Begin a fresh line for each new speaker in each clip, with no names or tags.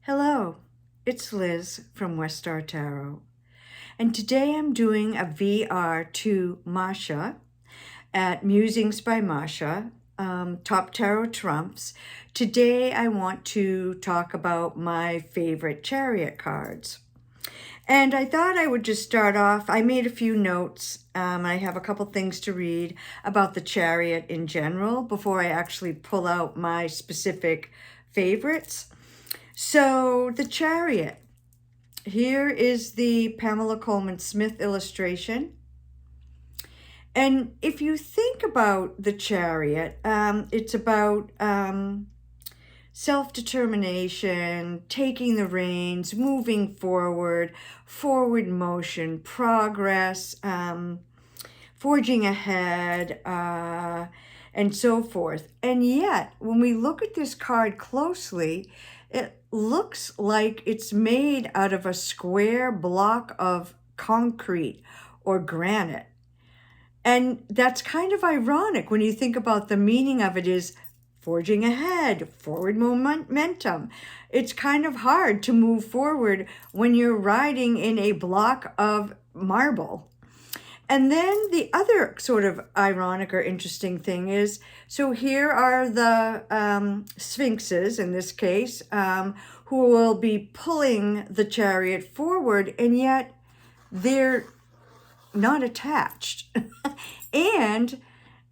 Hello, it's Liz from West Star Tarot, and today I'm doing a VR to Mascha at Musings by Mascha, Top Tarot Trumps. Today I want to talk about my favorite Chariot cards. And I thought I would just start off. I made a few notes. I have a couple things to read about the Chariot in general before I actually pull out my specific favorites. So the Chariot. Here is the Pamela Coleman Smith illustration. And if you think about the Chariot, it's about self-determination, taking the reins, moving forward, forward motion, progress, forging ahead, and so forth. And yet, when we look at this card closely, it looks like it's made out of a square block of concrete or granite. And that's kind of ironic when you think about the meaning of it is forging ahead, forward momentum. It's kind of hard to move forward when you're riding in a block of marble. And then the other sort of ironic or interesting thing is, so here are the sphinxes, in this case, who will be pulling the chariot forward, and yet they're not attached. And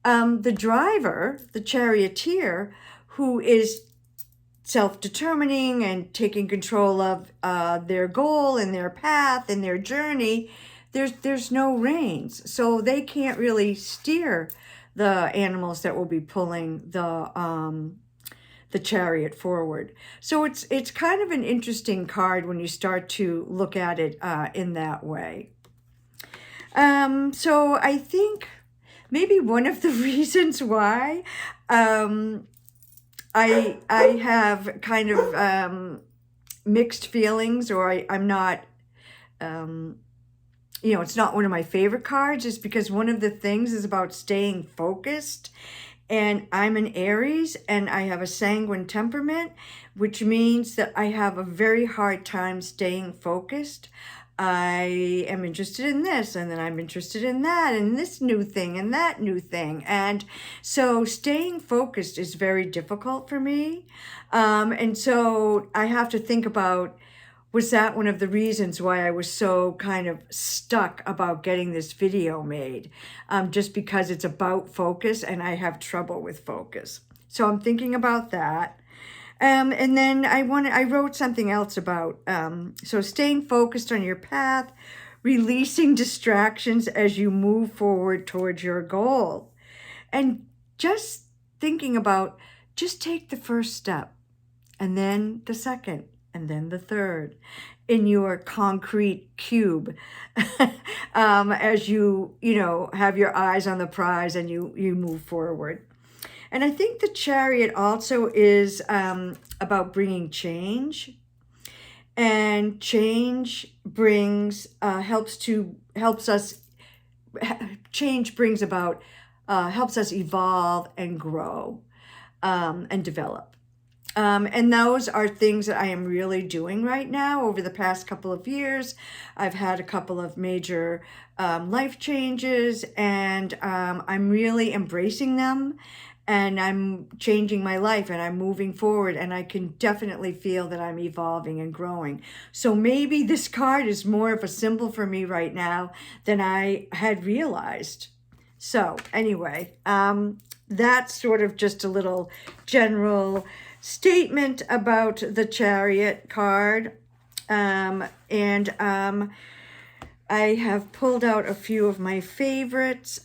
the driver, the charioteer, who is self-determining and taking control of their goal and their path and their journey, there's no reins, so they can't really steer the animals that will be pulling the chariot forward. So it's kind of an interesting card when you start to look at it in that way. So I think maybe one of the reasons why I have kind of mixed feelings, or I'm not it's not one of my favorite cards, is because one of the things is about staying focused. And I'm an Aries and I have a sanguine temperament, which means that I have a very hard time staying focused. I am interested in this, and then I'm interested in that, and this new thing, and that new thing. And so staying focused is very difficult for me. And so I have to think about, was that one of the reasons why I was so kind of stuck about getting this video made? Just because it's about focus and I have trouble with focus. So I'm thinking about that. And then I wrote something else about, so staying focused on your path, releasing distractions as you move forward towards your goal. And just thinking about, just take the first step, and then the second, and then the third in your concrete cube as you have your eyes on the prize and you move forward. And I think the Chariot also is about bringing change, and change brings helps us evolve and grow and develop. And those are things that I am really doing right now. Over the past couple of years, I've had a couple of major life changes, and I'm really embracing them, and I'm changing my life, and I'm moving forward, and I can definitely feel that I'm evolving and growing. So maybe this card is more of a symbol for me right now than I had realized. So anyway, that's sort of just a little general statement about the Chariot card. I have pulled out a few of my favorites.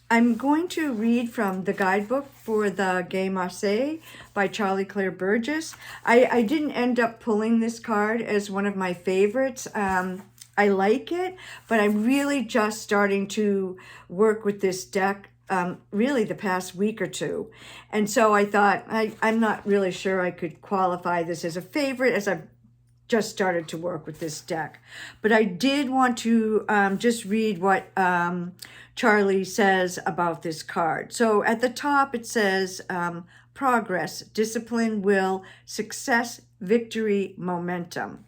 I'm going to read from the guidebook for the Gay Marseille by Charlie Claire Burgess. I didn't end up pulling this card as one of my favorites. I like it, but I'm really just starting to work with this deck really the past week or two. And so I thought, I'm not really sure I could qualify this as a favorite, as I've just started to work with this deck. But I did want to just read what Charlie says about this card. So at the top it says, progress, discipline, will, success, victory, momentum.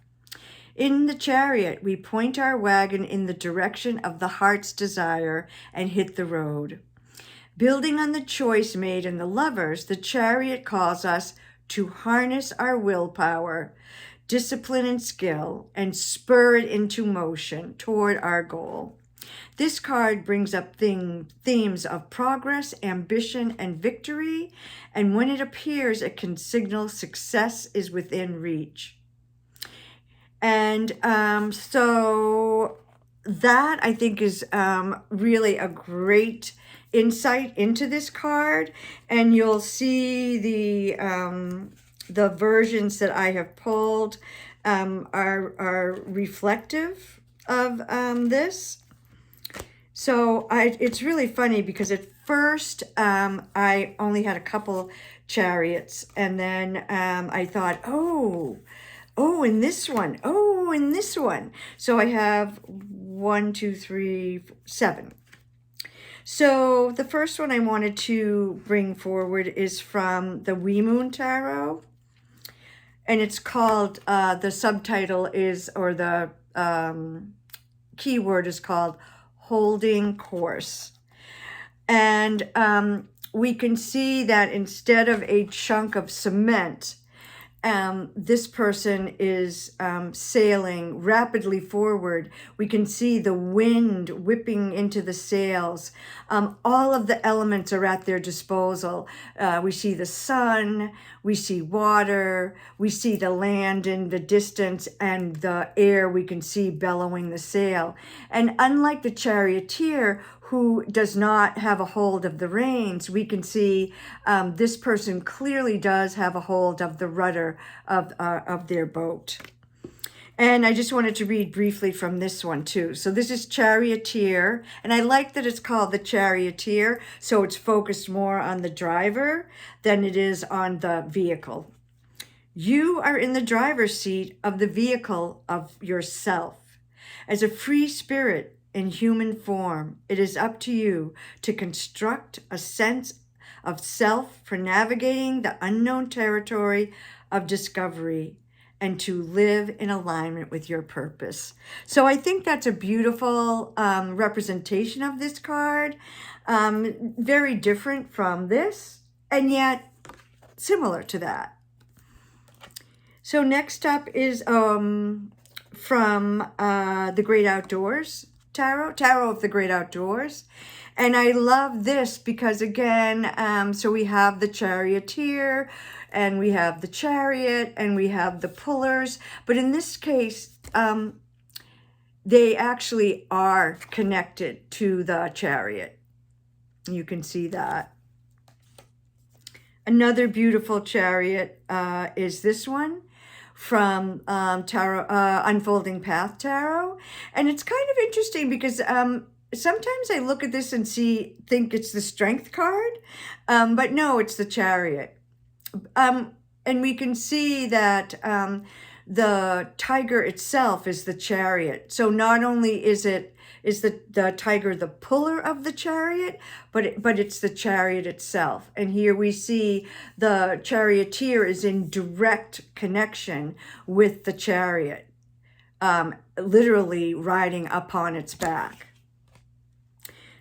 In the Chariot, we point our wagon in the direction of the heart's desire and hit the road. Building on the choice made in the Lovers, the Chariot calls us to harness our willpower, discipline and skill, and spur it into motion toward our goal. This card brings up themes of progress, ambition, and victory, and when it appears, it can signal success is within reach. And so that, I think, is really a great insight into this card, and you'll see the versions that I have pulled are reflective of this. So it's really funny because at first I only had a couple chariots, and then I thought, oh, and this one, and this one. So I have 1, 2, 3, 7. So the first one I wanted to bring forward is from the VII Tarot. And it's called, the subtitle is, or the keyword is called Holding Course. And we can see that instead of a chunk of cement, this person is sailing rapidly forward. We can see the wind whipping into the sails. All of the elements are at their disposal. We see the sun, we see water, we see the land in the distance, and the air we can see bellowing the sail. And unlike the charioteer, who does not have a hold of the reins, we can see this person clearly does have a hold of the rudder of their boat. And I just wanted to read briefly from this one too. So this is Charioteer, and I like that it's called the Charioteer, so it's focused more on the driver than it is on the vehicle. You are in the driver's seat of the vehicle of yourself. As a free spirit, in human form, it is up to you to construct a sense of self for navigating the unknown territory of discovery and to live in alignment with your purpose. So I think that's a beautiful representation of this card. Very different from this, and yet similar to that. So next up is from the Great Outdoors Tarot of the Great Outdoors. And I love this because, again, so we have the Charioteer, and we have the Chariot, and we have the Pullers. But in this case, they actually are connected to the Chariot. You can see that. Another beautiful Chariot is this one from Tarot, Unfolding Path Tarot. And it's kind of interesting because sometimes I look at this and think it's the Strength card, but no, it's the Chariot. And we can see that the tiger itself is the Chariot. So not only is the tiger the puller of the Chariot, but it's the Chariot itself. And here we see the Charioteer is in direct connection with the Chariot, literally riding upon its back.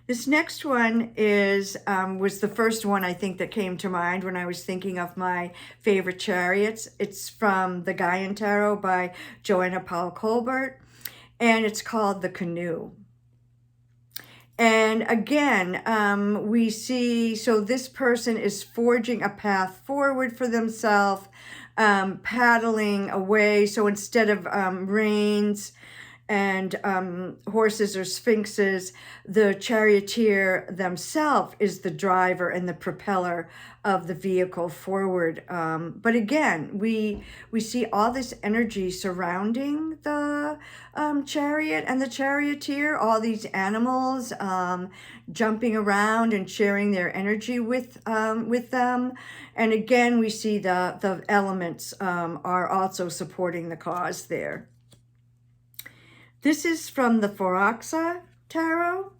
This next one was the first one I think that came to mind when I was thinking of my favorite chariots. It's from the Gaian Tarot by Joanna Paul Colbert, and it's called The Canoe. And again, we see, so this person is forging a path forward for themselves, paddling away. So instead of reins and horses or sphinxes, the charioteer themselves is the driver and the propeller of the vehicle forward. But again, we see all this energy surrounding the chariot and the charioteer, all these animals jumping around and sharing their energy with them. And again, we see the elements are also supporting the cause there. This is from the Foraxa Tarot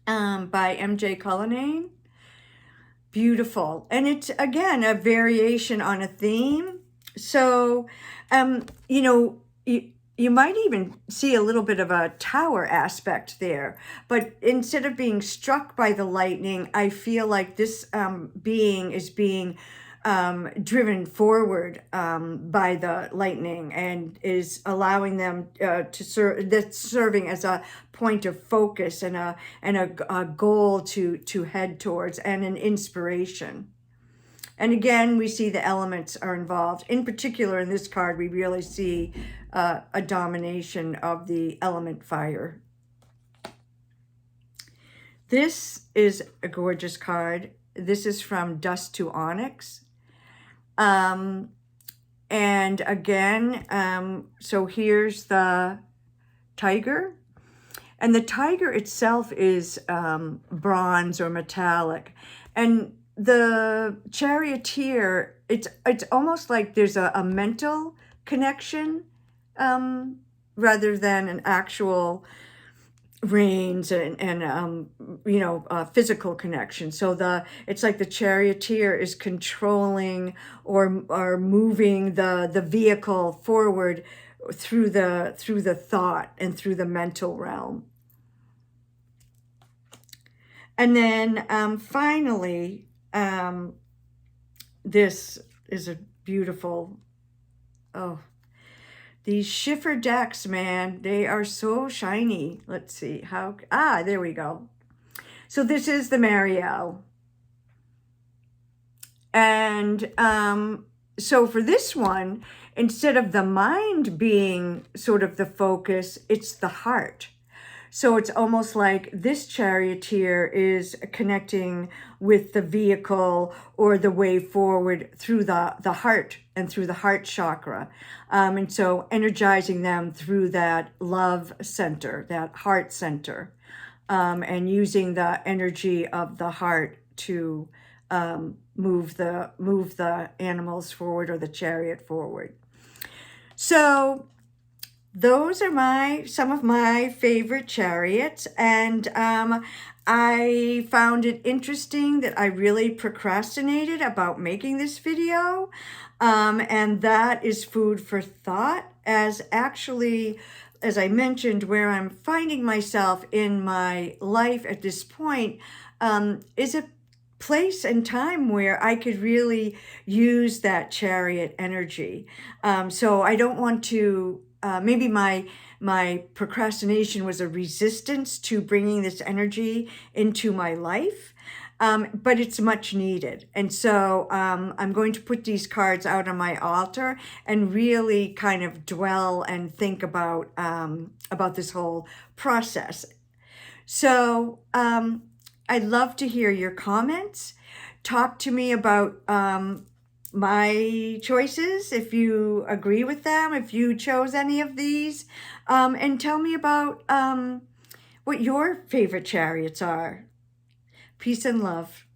by M.J. Cullinane. beautiful. And it's, again, a variation on a theme. So, you know, you might even see a little bit of a tower aspect there. But instead of being struck by the lightning, I feel like this being is being driven forward by the lightning, and is allowing them to serve, that's serving as a point of focus and a goal to head towards, and an inspiration. And again, we see the elements are involved. In particular, in this card, we really see a domination of the element fire. This is a gorgeous card. This is from Dust to Onyx. And again, so here's the tiger. And the tiger itself is bronze or metallic. And the charioteer, it's almost like there's a mental connection rather than an actual reins and you know, physical connection. So it's like the charioteer is controlling or moving the vehicle forward through the thought and through the mental realm. And then finally, this is a beautiful, oh, these schiffer decks, man, they are so shiny. Let's see how, there we go. So this is the Marielle. And so for this one, instead of the mind being sort of the focus, it's the heart. So it's almost like this charioteer is connecting with the vehicle or the way forward through the heart and through the heart chakra. And so energizing them through that love center, that heart center, and using the energy of the heart to move the animals forward, or the chariot forward. So those are some of my favorite chariots, and I found it interesting that I really procrastinated about making this video, and that is food for thought, as actually, as I mentioned, where I'm finding myself in my life at this point is a place and time where I could really use that chariot energy. So I don't want to, maybe my procrastination was a resistance to bringing this energy into my life, but it's much needed. And so I'm going to put these cards out on my altar and really kind of dwell and think about this whole process. So I'd love to hear your comments. Talk to me about my choices, if you agree with them, if you chose any of these, and tell me about what your favorite chariots are. Peace and love.